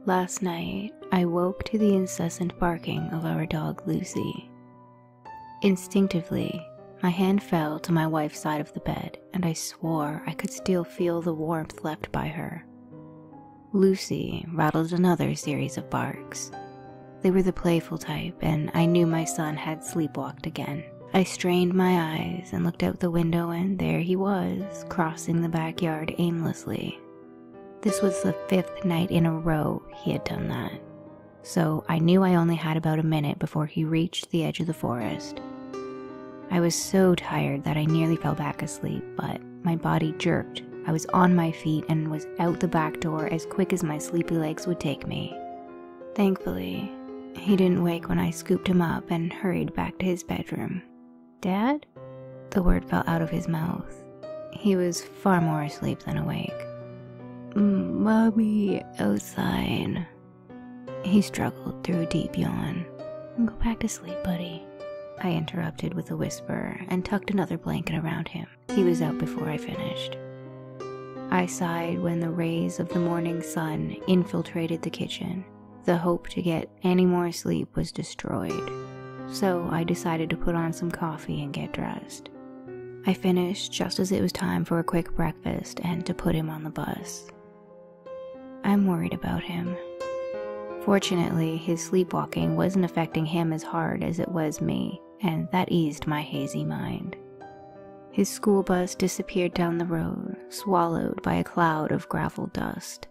Last night, I woke to the incessant barking of our dog Lucy. Instinctively, my hand fell to my wife's side of the bed, and I swore I could still feel the warmth left by her. Lucy rattled another series of barks. They were the playful type, and I knew my son had sleepwalked again. I strained my eyes and looked out the window, and there he was, crossing the backyard aimlessly. This was the 5th night in a row he had done that, so I knew I only had about a minute before he reached the edge of the forest. I was so tired that I nearly fell back asleep, but my body jerked. I was on my feet and was out the back door as quick as my sleepy legs would take me. Thankfully, he didn't wake when I scooped him up and hurried back to his bedroom. "Dad?" The word fell out of his mouth. He was far more asleep than awake. "Mommy, outside." He struggled through a deep yawn. "Go back to sleep, buddy," I interrupted with a whisper and tucked another blanket around him. He was out before I finished. I sighed when the rays of the morning sun infiltrated the kitchen. The hope to get any more sleep was destroyed, so I decided to put on some coffee and get dressed. I finished just as it was time for a quick breakfast and to put him on the bus. I'm worried about him. Fortunately, his sleepwalking wasn't affecting him as hard as it was me, and that eased my hazy mind. His school bus disappeared down the road, swallowed by a cloud of gravel dust.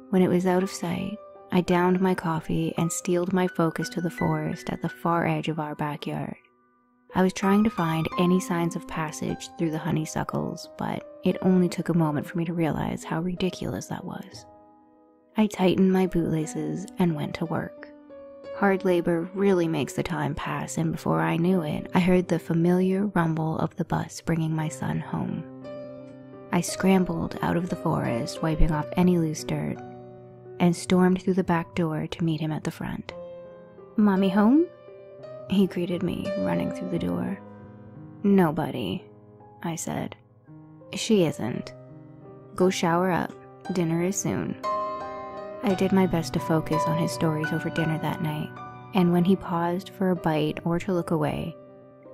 When it was out of sight, I downed my coffee and steeled my focus to the forest at the far edge of our backyard. I was trying to find any signs of passage through the honeysuckles, but it only took a moment for me to realize how ridiculous that was. I tightened my bootlaces and went to work. Hard labor really makes the time pass, and before I knew it, I heard the familiar rumble of the bus bringing my son home. I scrambled out of the forest, wiping off any loose dirt, and stormed through the back door to meet him at the front. "Mommy home?" he greeted me, running through the door. "No, buddy," I said. "She isn't. Go shower up. Dinner is soon." I did my best to focus on his stories over dinner that night, and when he paused for a bite or to look away,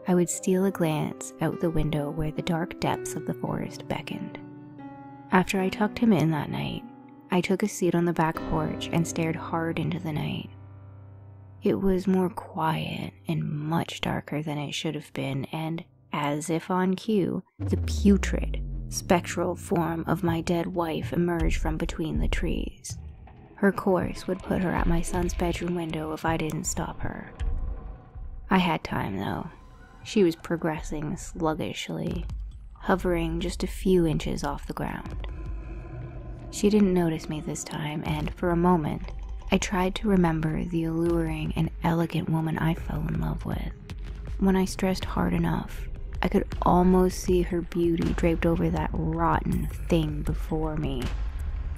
I would steal a glance out the window where the dark depths of the forest beckoned. After I tucked him in that night, I took a seat on the back porch and stared hard into the night. It was more quiet and much darker than it should have been, and, as if on cue, the putrid, spectral form of my dead wife emerged from between the trees. Her course would put her at my son's bedroom window if I didn't stop her. I had time, though. She was progressing sluggishly, hovering just a few inches off the ground. She didn't notice me this time, and for a moment, I tried to remember the alluring and elegant woman I fell in love with. When I stressed hard enough, I could almost see her beauty draped over that rotten thing before me,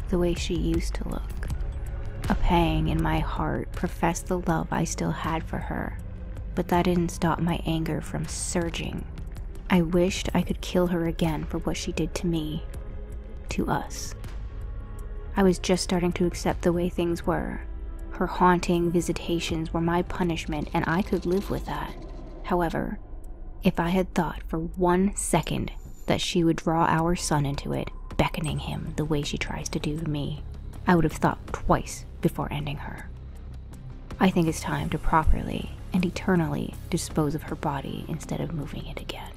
the way she used to look. A pang in my heart professed the love I still had for her, but that didn't stop my anger from surging. I wished I could kill her again for what she did to me, to us. I was just starting to accept the way things were. Her haunting visitations were my punishment, and I could live with that. However, if I had thought for 1 second that she would draw our son into it, beckoning him the way she tries to do to me, I would have thought twice before ending her. I think it's time to properly and eternally dispose of her body instead of moving it again.